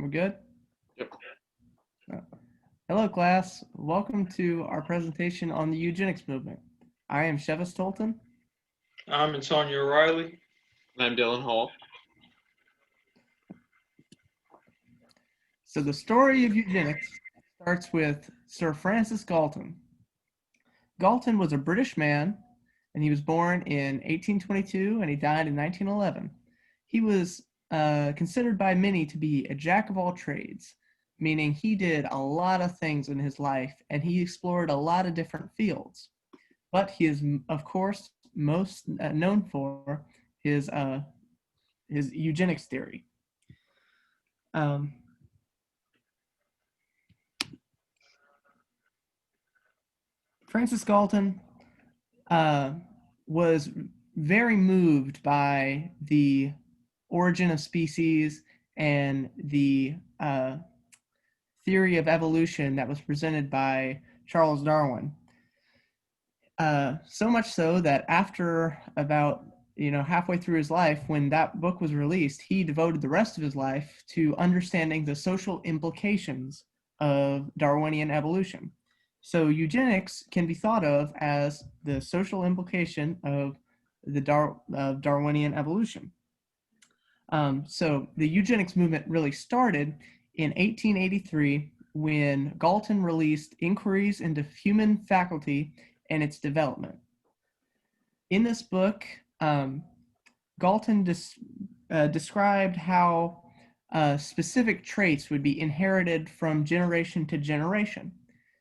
We're good? Yep. Hello, class. Welcome to our presentation on the Eugenics Movement. I am Sheva Stolten. I'm Antonio Riley. And I'm Dylan Hall. So the story of eugenics starts with Sir Francis Galton. Galton was a British man, and he was born in 1822 and he died in 1911. He was considered by many to be a jack of all trades, meaning he did a lot of things in his life and he explored a lot of different fields. But he is, of course, most known for his eugenics theory. Francis Galton was very moved by the origin of species and the theory of evolution that was presented by Charles Darwin. So much so that after about halfway through his life, when that book was released, he devoted the rest of his life to understanding the social implications of Darwinian evolution. So eugenics can be thought of as the social implication of the Darwinian evolution. So the eugenics movement really started in 1883 when Galton released Inquiries into Human Faculty and Its Development. In this book, Galton described how specific traits would be inherited from generation to generation.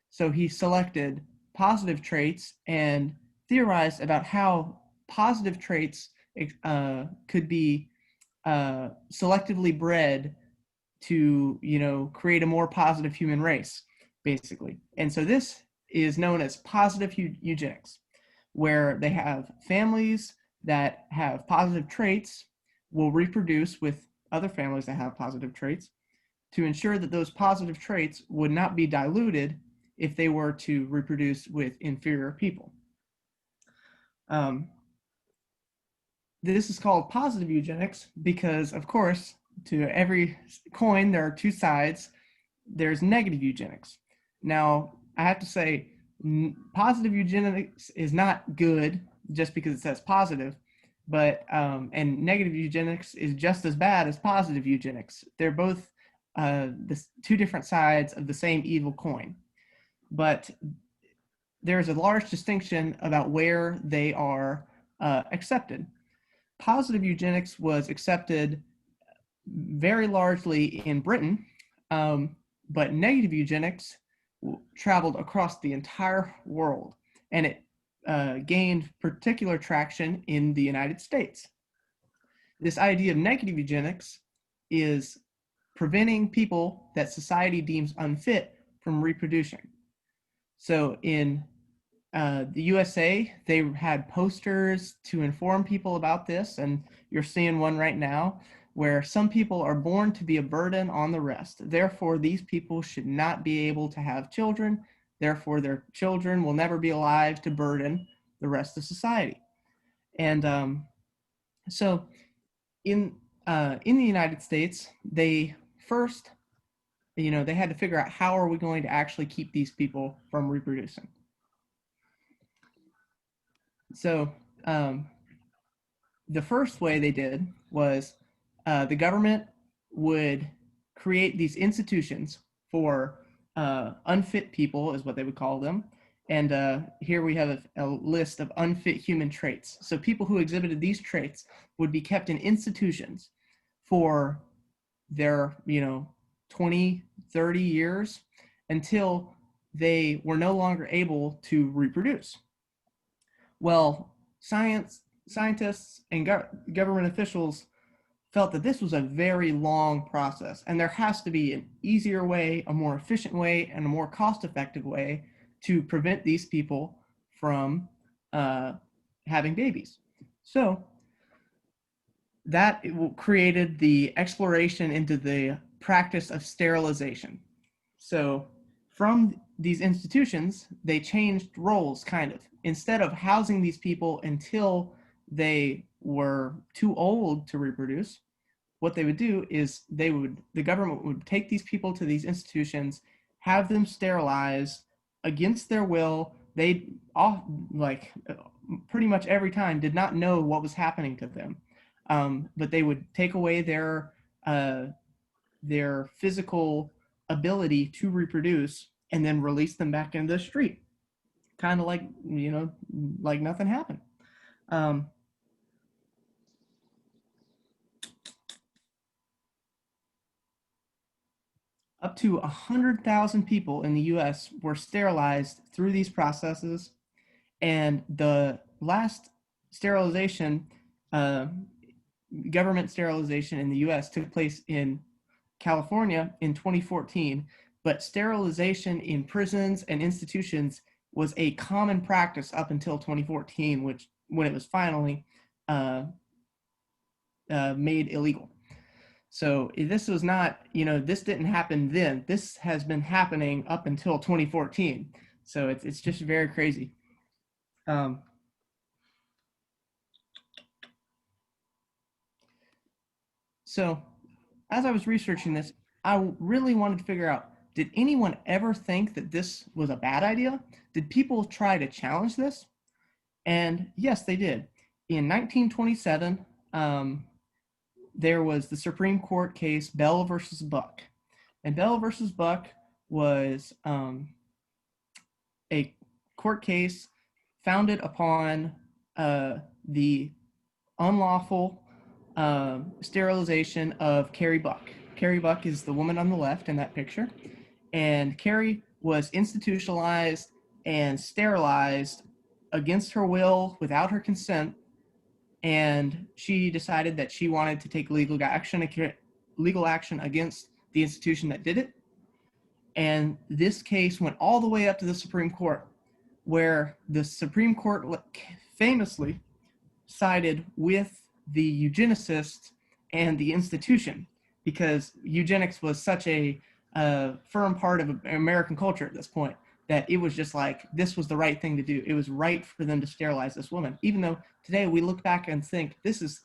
So he selected positive traits and theorized about how positive traits could be selectively bred to create a more positive human race, basically. And so this is known as positive eugenics, where they have families that have positive traits will reproduce with other families that have positive traits to ensure that those positive traits would not be diluted if they were to reproduce with inferior people. This is called positive eugenics because, of course, to every coin, there are two sides. There's negative eugenics. Now, I have to say, positive eugenics is not good just because it says positive, but and negative eugenics is just as bad as positive eugenics. They're both the two different sides of the same evil coin. But there's a large distinction about where they are accepted. Positive eugenics was accepted very largely in Britain, but negative eugenics traveled across the entire world, and it gained particular traction in the United States. This idea of negative eugenics is preventing people that society deems unfit from reproducing. So in the USA, they had posters to inform people about this, and you're seeing one right now where some people are born to be a burden on the rest. Therefore, these people should not be able to have children. Therefore, their children will never be alive to burden the rest of society. And so in the United States, they first, they had to figure out how are we going to actually keep these people from reproducing. So the first way they did was the government would create these institutions for unfit people, is what they would call them. And here we have a list of unfit human traits. So people who exhibited these traits would be kept in institutions for their, 20, 30 years until they were no longer able to reproduce. Well, scientists and government officials felt that this was a very long process, and there has to be an easier way, a more efficient way, and a more cost-effective way to prevent these people from having babies. So that created the exploration into the practice of sterilization. So from these institutions, they changed roles, kind of. Instead of housing these people until they were too old to reproduce, what they would do is the government would take these people to these institutions, have them sterilized against their will. They all, like, pretty much every time, did not know what was happening to them, but they would take away their physical ability to reproduce and then release them back into the street, kind of like, like nothing happened. um, Up to 100,000 people in the US were sterilized through these processes. And the last sterilization, uh, government sterilization in the US, took place in California in 2014. But sterilization in prisons and institutions was a common practice up until 2014, when it was finally made illegal. So this was not, this didn't happen then. This has been happening up until 2014. So it's just very crazy. So as I was researching this, I really wanted to figure out, did anyone ever think that this was a bad idea? Did people try to challenge this? And yes, they did. In 1927, there was the Supreme Court case Bell versus Buck. And Bell versus Buck was a court case founded upon the unlawful sterilization of Carrie Buck. Carrie Buck is the woman on the left in that picture. And Carrie was institutionalized and sterilized against her will, without her consent. And she decided that she wanted to take legal action against the institution that did it. And this case went all the way up to the Supreme Court, where the Supreme Court famously sided with the eugenicists and the institution, because eugenics was such a firm part of American culture at this point that it was just like, this was the right thing to do. It was right for them to sterilize this woman, even though today we look back and think this is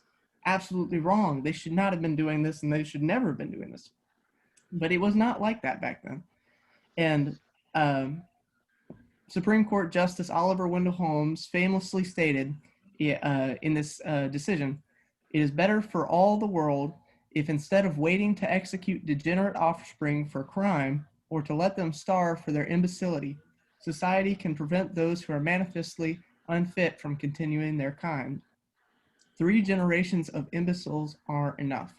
absolutely wrong. They should not have been doing this, and they should never have been doing this. But it was not like that back then. And Supreme Court Justice Oliver Wendell Holmes famously stated in this decision, "It is better for all the world if, instead of waiting to execute degenerate offspring for crime, or to let them starve for their imbecility, society can prevent those who are manifestly unfit from continuing their kind. 3 generations of imbeciles are enough."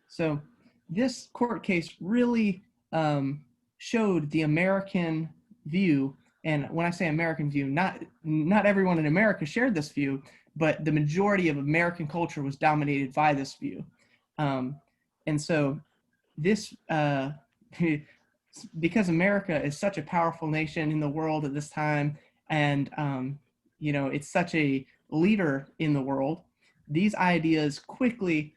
So this court case really showed the American view. And when I say American view, not everyone in America shared this view, but the majority of American culture was dominated by this view. And so this, because America is such a powerful nation in the world at this time, and it's such a leader in the world, these ideas quickly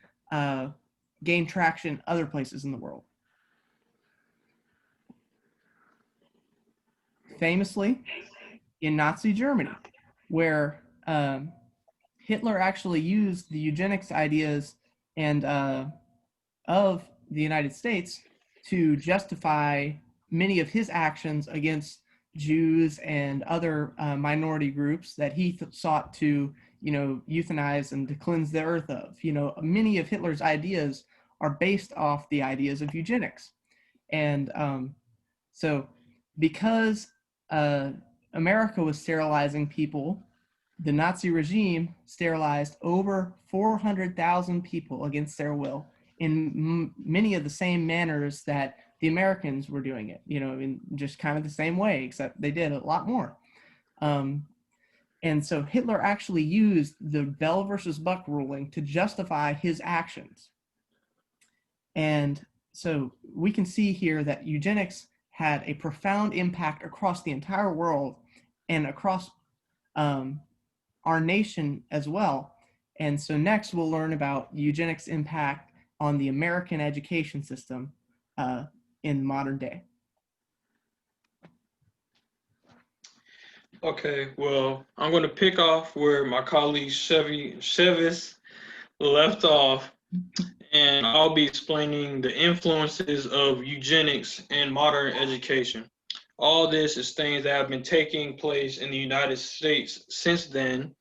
gain traction other places in the world. Famously, in Nazi Germany, where Hitler actually used the eugenics ideas and of the United States to justify many of his actions against Jews and other minority groups that he sought to, euthanize and to cleanse the earth of. Many of Hitler's ideas are based off the ideas of eugenics. And so because America was sterilizing people, the Nazi regime sterilized over 400,000 people against their will in many of the same manners that the Americans were doing it, in just kind of the same way, except they did a lot more. And so Hitler actually used the Bell versus Buck ruling to justify his actions. And so we can see here that eugenics had a profound impact across the entire world and across our nation as well. And so next we'll learn about eugenics' impact on the American education system in modern day. Okay, well, I'm going to pick off where my colleague Chevis left off. and I'll be explaining the influences of eugenics in modern education. All this is things that have been taking place in the United States since then,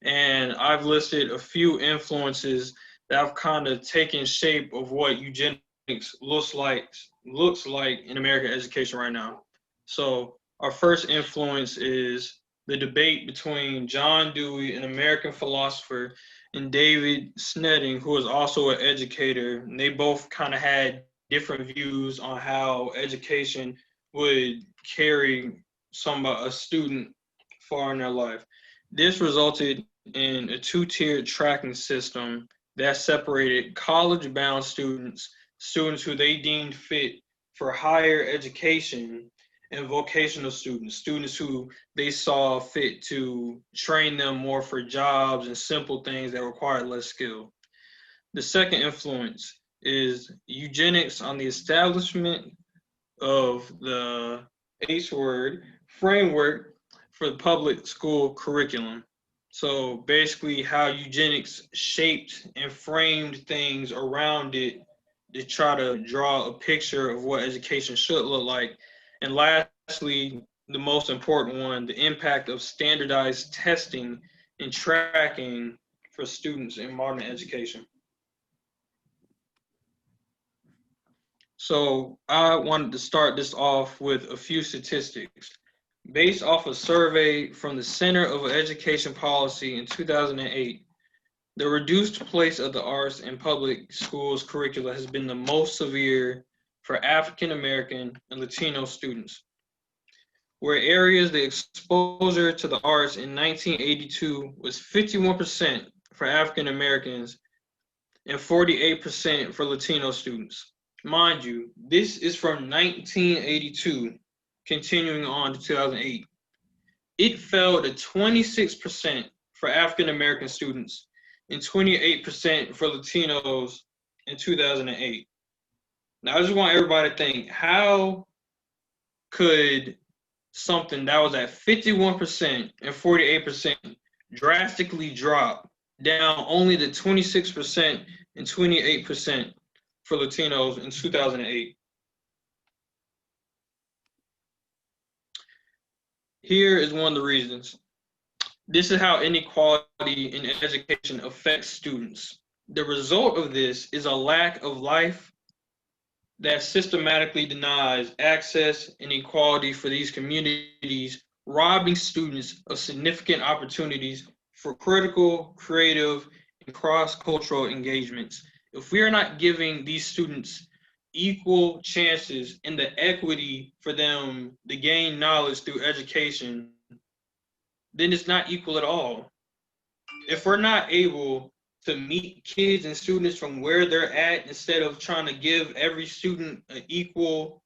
and I've listed a few influences that have kind of taken shape of what eugenics looks like in American education right now. So our first influence is the debate between John Dewey, an American philosopher, and David Snedding, who is also an educator. And they both kind of had different views on how education would carry a student far in their life. This resulted in a two-tiered tracking system that separated college-bound students, students who they deemed fit for higher education, and vocational students, students who they saw fit to train them more for jobs and simple things that require less skill. The second influence is eugenics on the establishment of the H word framework for the public school curriculum. So basically how eugenics shaped and framed things around it to try to draw a picture of what education should look like. And lastly, the most important one, the impact of standardized testing and tracking for students in modern education. So I wanted to start this off with a few statistics. Based off a survey from the Center of Education Policy in 2008, the reduced place of the arts in public schools curricula has been the most severe for African American and Latino students. Where areas the exposure to the arts in 1982 was 51% for African Americans and 48% for Latino students. Mind you, this is from 1982, continuing on to 2008. It fell to 26% for African American students and 28% for Latinos in 2008. Now, I just want everybody to think, how could something that was at 51% and 48% drastically drop down only to 26% and 28% for Latinos in 2008? Here is one of the reasons. This is how inequality in education affects students. The result of this is a lack of life that systematically denies access and equality for these communities, robbing students of significant opportunities for critical, creative, and cross-cultural engagements. If we are not giving these students equal chances and the equity for them to gain knowledge through education, then it's not equal at all. If we're not able to meet kids and students from where they're at, instead of trying to give every student an equal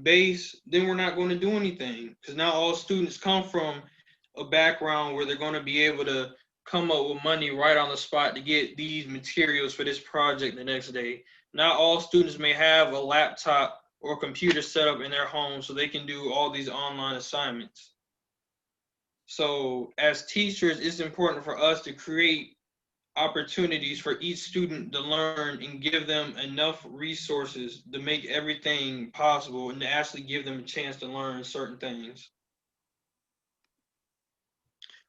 base, then we're not going to do anything. Because now all students come from a background where they're going to be able to come up with money right on the spot to get these materials for this project the next day. Not all students may have a laptop or computer set up in their home so they can do all these online assignments. So as teachers, it's important for us to create opportunities for each student to learn and give them enough resources to make everything possible and to actually give them a chance to learn certain things.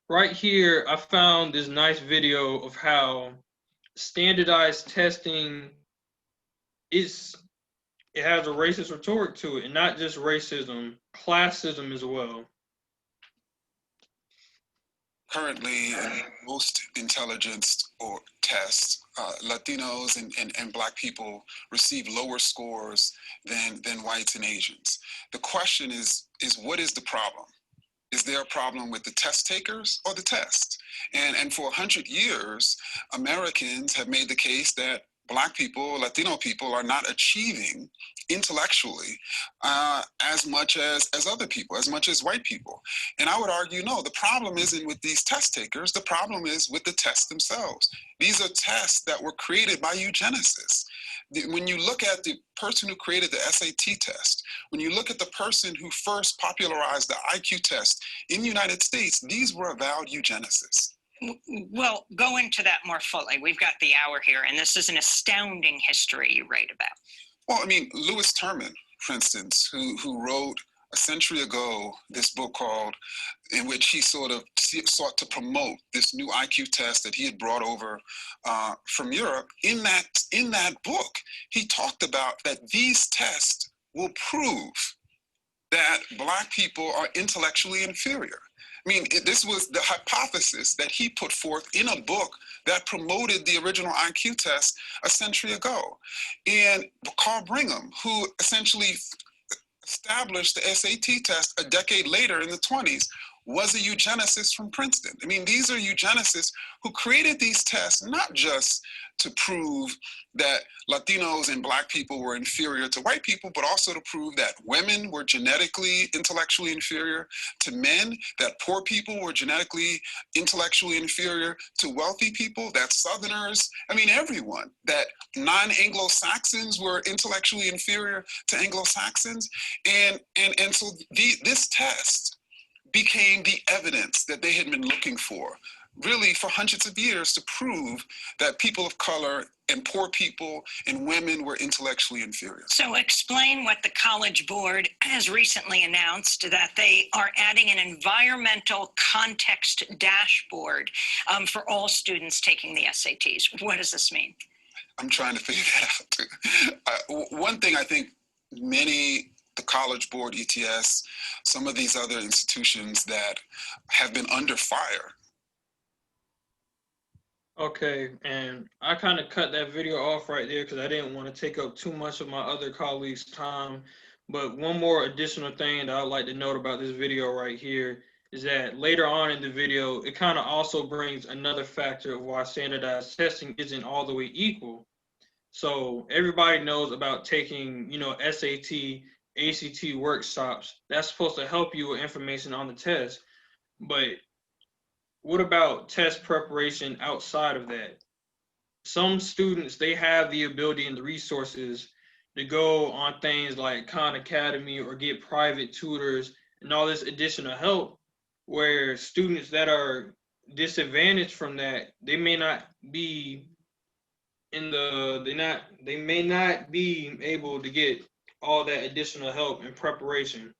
Right here, I found this nice video of how standardized testing it has a racist rhetoric to it, and not just racism, classism as well. Currently, in most intelligence or tests, Latinos and Black people receive lower scores than whites and Asians. The question is what is the problem? Is there a problem with the test takers or the test? And for 100 years, Americans have made the case that Black people, Latino people are not achieving intellectually as much as other people, as much as white people. And I would argue, no, the problem isn't with these test takers. The problem is with the tests themselves. These are tests that were created by eugenicists. When you look at the person who created the SAT test, when you look at the person who first popularized the IQ test in the United States, these were avowed eugenicists. Well, go into that more fully. We've got the hour here, and this is an astounding history you write about. Well, I mean, Lewis Terman, for instance, who wrote a century ago this book called, in which he sort of sought to promote this new IQ test that he had brought over from Europe. In that book, he talked about that these tests will prove that Black people are intellectually inferior. I mean, this was the hypothesis that he put forth in a book that promoted the original IQ test a century ago. And Carl Brigham, who essentially established the SAT test a decade later in the 20s, was a eugenicist from Princeton. I mean, these are eugenicists who created these tests not just to prove that Latinos and Black people were inferior to white people, but also to prove that women were genetically intellectually inferior to men, that poor people were genetically intellectually inferior to wealthy people, that Southerners, I mean, everyone, that non-Anglo-Saxons were intellectually inferior to Anglo-Saxons. And so this test became the evidence that they had been looking for, really for hundreds of years, to prove that people of color and poor people and women were intellectually inferior. So explain what the College Board has recently announced, that they are adding an environmental context dashboard for all students taking the SATs. What does this mean? I'm trying to figure that out. One thing I think the College Board, ETS, some of these other institutions that have been under fire. Okay, and I kind of cut that video off right there because I didn't want to take up too much of my other colleagues' time. But one more additional thing that I'd like to note about this video right here is that later on in the video, it kind of also brings another factor of why standardized testing isn't all the way equal. So everybody knows about taking, SAT, ACT workshops. That's supposed to help you with information on the test. But what about test preparation outside of that? Some students, they have the ability and the resources to go on things like Khan Academy or get private tutors and all this additional help, where students that are disadvantaged from that, they may not be they may not be able to get all that additional help and preparation.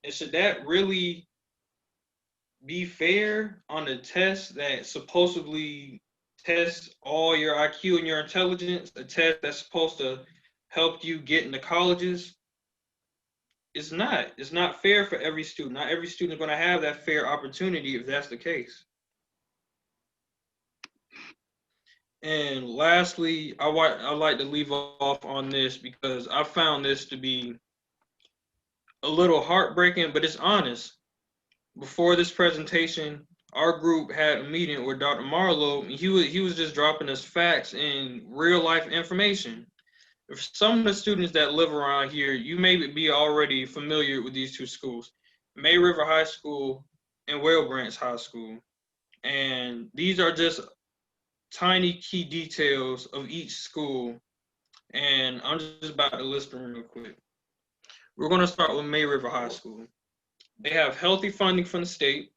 And should that really be fair on a test that supposedly tests all your IQ and your intelligence, a test that's supposed to help you get into colleges? It's not. It's not fair for every student. Not every student is going to have that fair opportunity if that's the case. And lastly, I like to leave off on this because I found this to be a little heartbreaking, but it's honest. Before this presentation, our group had a meeting with Dr. Marlowe, and he was just dropping us facts and real life information. For some of the students that live around here, you may be already familiar with these two schools, May River High School and Whale Branch High School. And these are just tiny key details of each school. And I'm just about to list them real quick. We're going to start with May River High School. They have healthy funding from the state,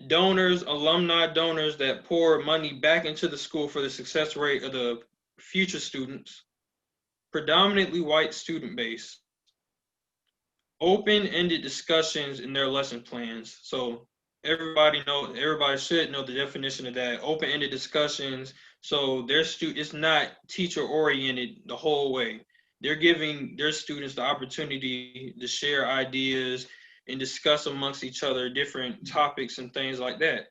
donors, alumni donors that pour money back into the school for the success rate of the future students, predominantly white student base, open-ended discussions in their lesson plans. So everybody should know the definition of that, open-ended discussions. So it's not teacher-oriented the whole way. They're giving their students the opportunity to share ideas and discuss amongst each other different topics and things like that.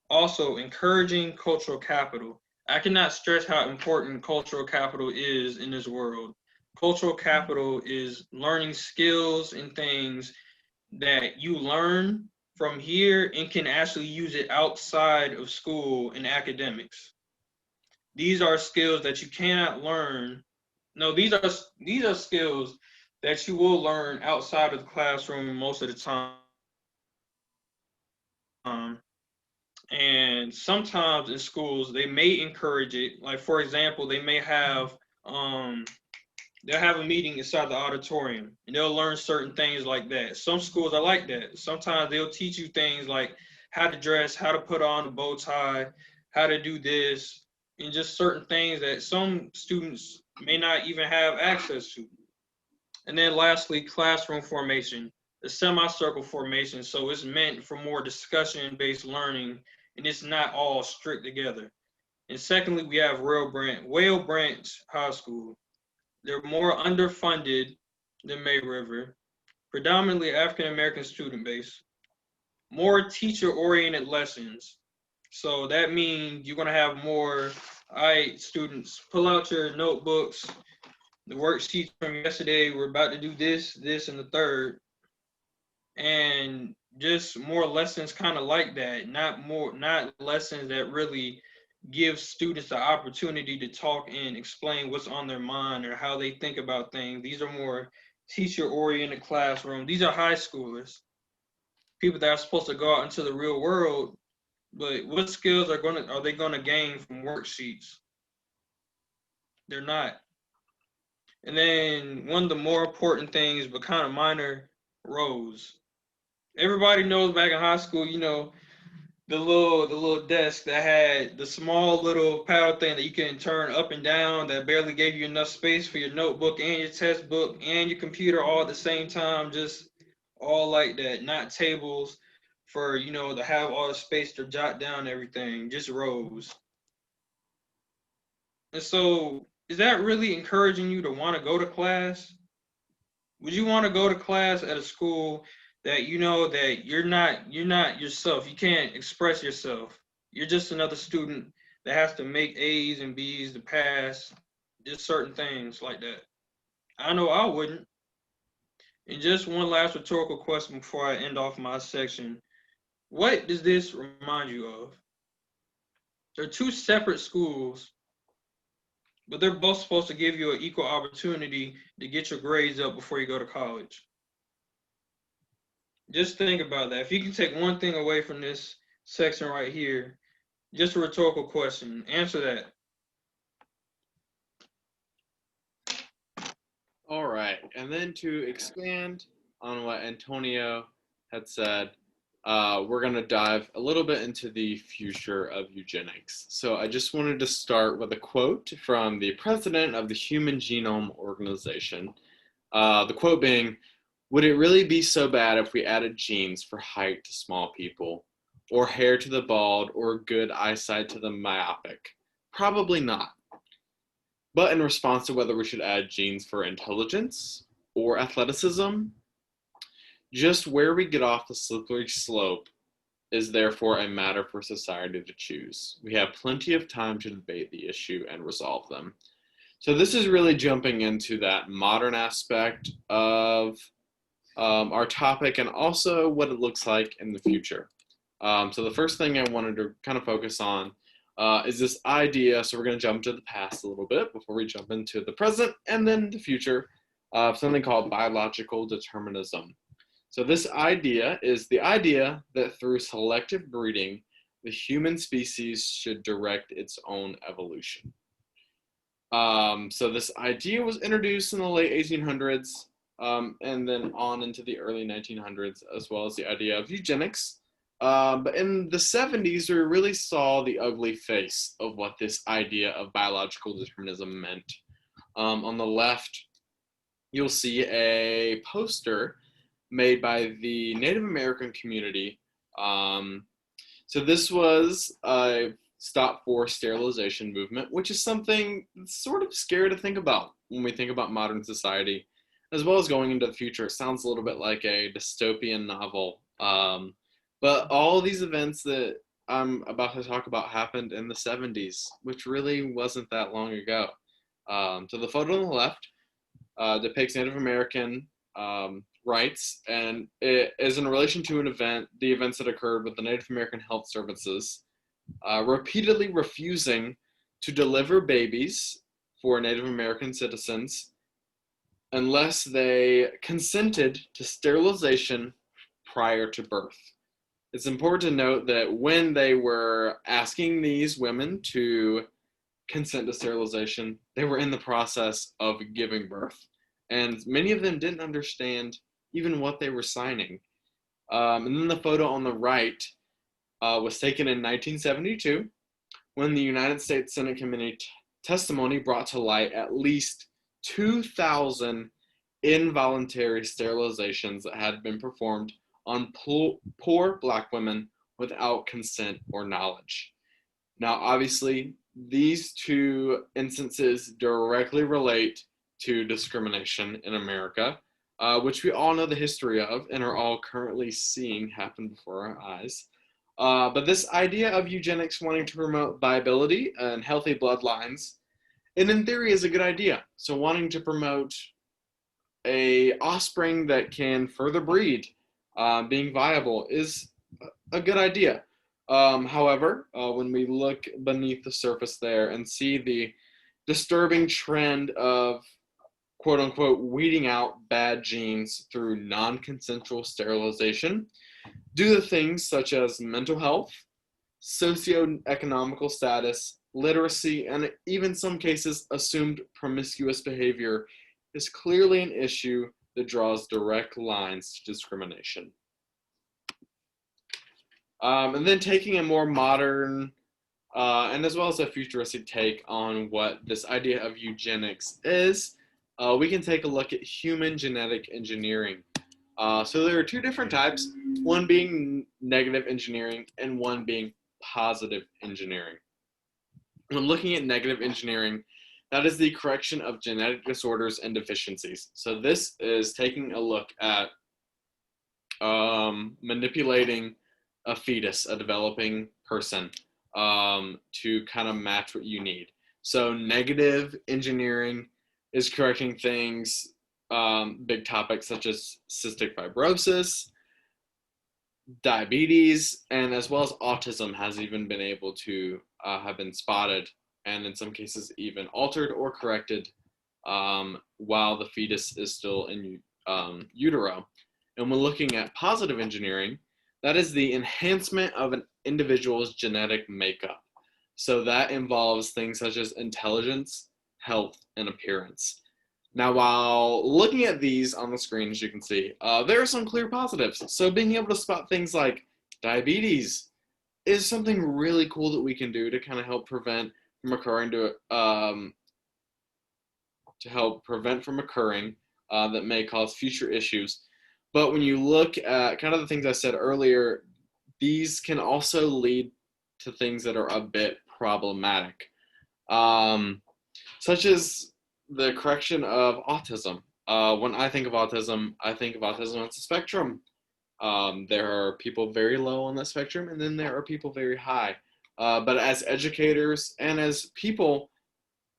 Also, encouraging cultural capital. I cannot stress how important cultural capital is in this world. Cultural capital is learning skills and things that you learn from here and can actually use it outside of school and academics. These are skills that you cannot learn. No, these are skills that you will learn outside of the classroom most of the time. And sometimes in schools, they may encourage it. Like, for example, they may have, they'll have a meeting inside the auditorium and they'll learn certain things like that. Some schools are like that. Sometimes they'll teach you things like how to dress, how to put on a bow tie, how to do this, and just certain things that some students may not even have access to. And then lastly, classroom formation, the semicircle formation. So it's meant for more discussion-based learning, and it's not all strict together. And secondly, we have Whale Branch High School. They're more underfunded than May River, predominantly African American student base, more teacher-oriented lessons. So that means you're gonna have more, all right, students, pull out your notebooks, the worksheets from yesterday, we're about to do this, this, and the third. And just more lessons kind of like that, not lessons that really give students the opportunity to talk and explain what's on their mind or how they think about things. These are more teacher-oriented classrooms. These are high schoolers, people that are supposed to go out into the real world, but what skills are they gonna gain from worksheets? They're not. And then one of the more important things, but kind of minor, rows. Everybody knows back in high school, you know, the little desk that had the small little paddle thing that you can turn up and down that barely gave you enough space for your notebook and your test book and your computer all at the same time, just all like that, not tables for, you know, to have all the space to jot down everything, just rows. And so is that really encouraging you to want to go to class? Would you want to go to class at a school that you know that you're not yourself? You can't express yourself. You're just another student that has to make A's and B's to pass, just certain things like that. I know I wouldn't. And just one last rhetorical question before I end off my section. What does this remind you of? They're two separate schools, but they're both supposed to give you an equal opportunity to get your grades up before you go to college. Just think about that. If you can take one thing away from this section right here, just a rhetorical question, answer that. All right, and then to expand on what Antonio had said, we're going to dive a little bit into the future of eugenics. So I just wanted to start with a quote from the president of the Human Genome Organization. The quote being, "Would it really be so bad if we added genes for height to small people, or hair to the bald, or good eyesight to the myopic? Probably not. But in response to whether we should add genes for intelligence or athleticism, just where we get off the slippery slope is therefore a matter for society to choose. We have plenty of time to debate the issue and resolve them." So this is really jumping into that modern aspect of our topic and also what it looks like in the future. So the first thing I wanted to kind of focus on is this idea. So we're going to jump to the past a little bit before we jump into the present and then the future of something called biological determinism. So this idea is the idea that through selective breeding, the human species should direct its own evolution. So this idea was introduced in the late 1800s and then on into the early 1900s, as well as the idea of eugenics. But in the 70s, we really saw the ugly face of what this idea of biological determinism meant. On the left, you'll see a poster made by the Native American community. So this was a Stop Forced Sterilization movement, which is something that's sort of scary to think about when we think about modern society, as well as going into the future. It sounds a little bit like a dystopian novel. But all these events that I'm about to talk about happened in the 70s, which really wasn't that long ago. So the photo on the left depicts Native American rights, and it is in relation to the events that occurred with the Native American Health Services repeatedly refusing to deliver babies for Native American citizens unless they consented to sterilization prior to birth. It's important to note that when they were asking these women to consent to sterilization, they were in the process of giving birth. And many of them didn't understand even what they were signing. And then the photo on the right was taken in 1972 when the United States Senate Committee testimony brought to light at least 2,000 involuntary sterilizations that had been performed on poor Black women without consent or knowledge. Now, obviously, these two instances directly relate to discrimination in America, which we all know the history of and are all currently seeing happen before our eyes. But this idea of eugenics wanting to promote viability and healthy bloodlines, and in theory is a good idea. So wanting to promote a offspring that can further breed, being viable, is a good idea. However, when we look beneath the surface there and see the disturbing trend of quote unquote weeding out bad genes through non-consensual sterilization due to things such as mental health, socioeconomical status, literacy, and even some cases assumed promiscuous behavior is clearly an issue that draws direct lines to discrimination. And then taking a more modern and as well as a futuristic take on what this idea of eugenics is, we can take a look at human genetic engineering. So there are two different types, one being negative engineering and one being positive engineering. When looking at negative engineering, that is the correction of genetic disorders and deficiencies. So this is taking a look at manipulating a fetus, a developing person, to kind of match what you need. So negative engineering is correcting things, big topics such as cystic fibrosis, diabetes, and as well as autism has even been able to have been spotted and in some cases even altered or corrected while the fetus is still in utero. And when looking at positive engineering, that is the enhancement of an individual's genetic makeup. So that involves things such as intelligence, health, and appearance. Now, while looking at these on the screen, as you can see, there are some clear positives. So being able to spot things like diabetes is something really cool that we can do to kind of help prevent from occurring that may cause future issues. But when you look at kind of the things I said earlier, these can also lead to things that are a bit problematic, such as the correction of autism. When I think of autism as a spectrum. There are people very low on that spectrum, and then there are people very high. But as educators and as people,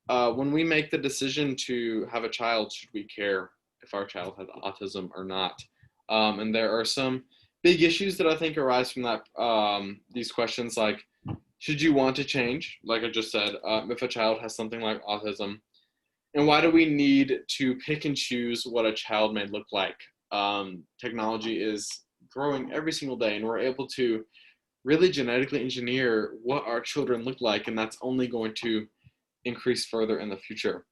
when we make the decision to have a child, should we care if our child has autism or not? And there are some big issues that I think arise from that. These questions like, should you want to change? Like I just said, if a child has something like autism, and why do we need to pick and choose what a child may look like? Technology is growing every single day, and we're able to really genetically engineer what our children look like, and that's only going to increase further in the future.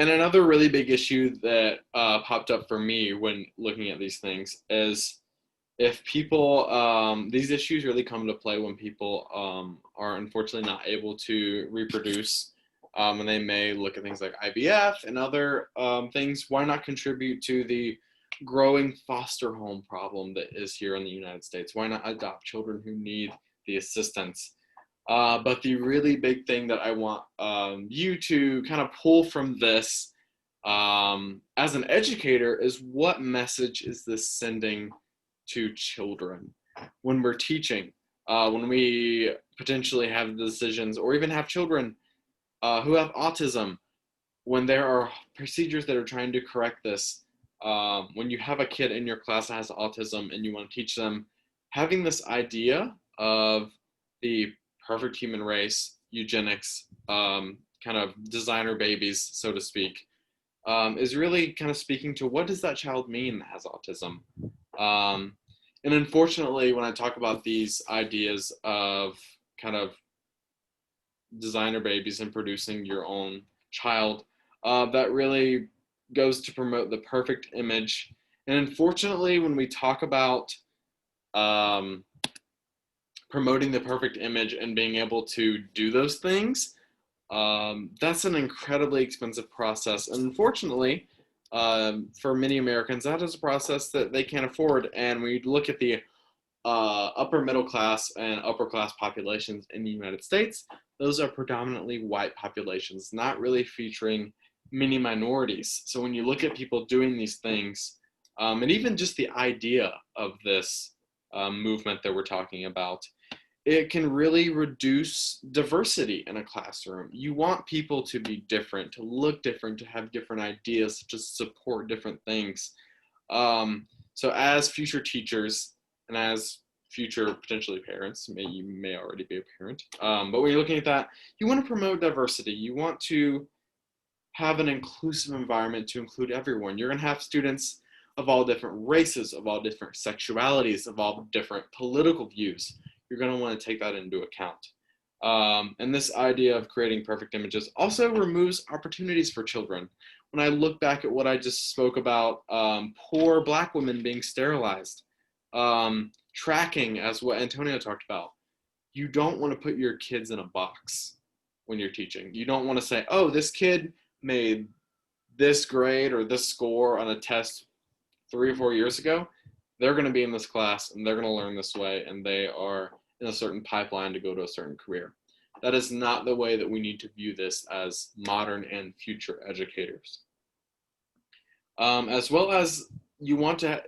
And another really big issue that popped up for me when looking at these things is if people, these issues really come to play when people are unfortunately not able to reproduce, and they may look at things like IVF and other things. Why not contribute to the growing foster home problem that is here in the United States? Why not adopt children who need the assistance? But the really big thing that I want you to kind of pull from this as an educator is, what message is this sending to children when we're teaching, when we potentially have decisions or even have children who have autism, when there are procedures that are trying to correct this. When you have a kid in your class that has autism and you want to teach them, having this idea of the perfect human race, eugenics, kind of designer babies, so to speak, is really kind of speaking to what does that child mean that has autism. And unfortunately, when I talk about these ideas of kind of designer babies and producing your own child, that really goes to promote the perfect image. And unfortunately, when we talk about promoting the perfect image and being able to do those things, that's an incredibly expensive process. And unfortunately, for many Americans, that is a process that they can't afford. And when you look at the upper middle class and upper class populations in the United States, those are predominantly white populations, not really featuring many minorities. So when you look at people doing these things, and even just the idea of this movement that we're talking about, it can really reduce diversity in a classroom. You want people to be different, to look different, to have different ideas, to support different things. So as future teachers and as future potentially parents, you may already be a parent, but when you're looking at that, you want to promote diversity. You want to have an inclusive environment to include everyone. You're going to have students of all different races, of all different sexualities, of all different political views. You're going to want to take that into account. And this idea of creating perfect images also removes opportunities for children. When I look back at what I just spoke about, poor Black women being sterilized, tracking, as what Antonio talked about, you don't want to put your kids in a box when you're teaching. You don't want to say, oh, this kid made this grade or this score on a test 3 or 4 years ago. They're going to be in this class and they're going to learn this way, and they are in a certain pipeline to go to a certain career. That is not the way that we need to view this as modern and future educators. As well as you want to,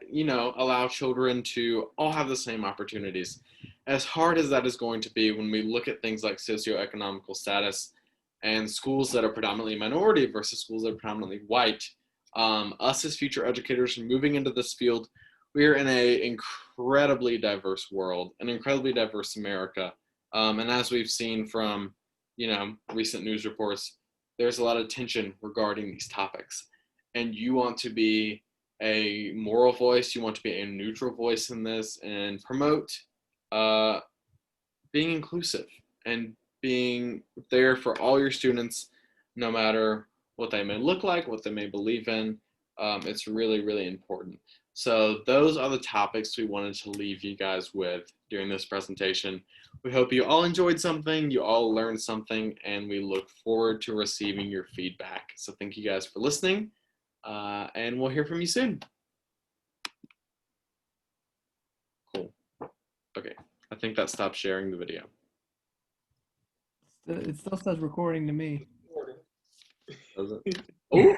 allow children to all have the same opportunities. As hard as that is going to be when we look at things like socioeconomical status and schools that are predominantly minority versus schools that are predominantly white, us as future educators moving into this field, we are in an incredibly diverse world, an incredibly diverse America. And as we've seen from, recent news reports, there's a lot of tension regarding these topics. And you want to be a moral voice, you want to be a neutral voice in this and promote being inclusive and being there for all your students, no matter what they may look like, what they may believe in. It's really, really important. So those are the topics we wanted to leave you guys with during this presentation. We hope you all enjoyed something, you all learned something, and we look forward to receiving your feedback. So thank you guys for listening, and we'll hear from you soon. Cool. Okay, I think that stopped sharing the video. It still says recording to me. Does it? Oh.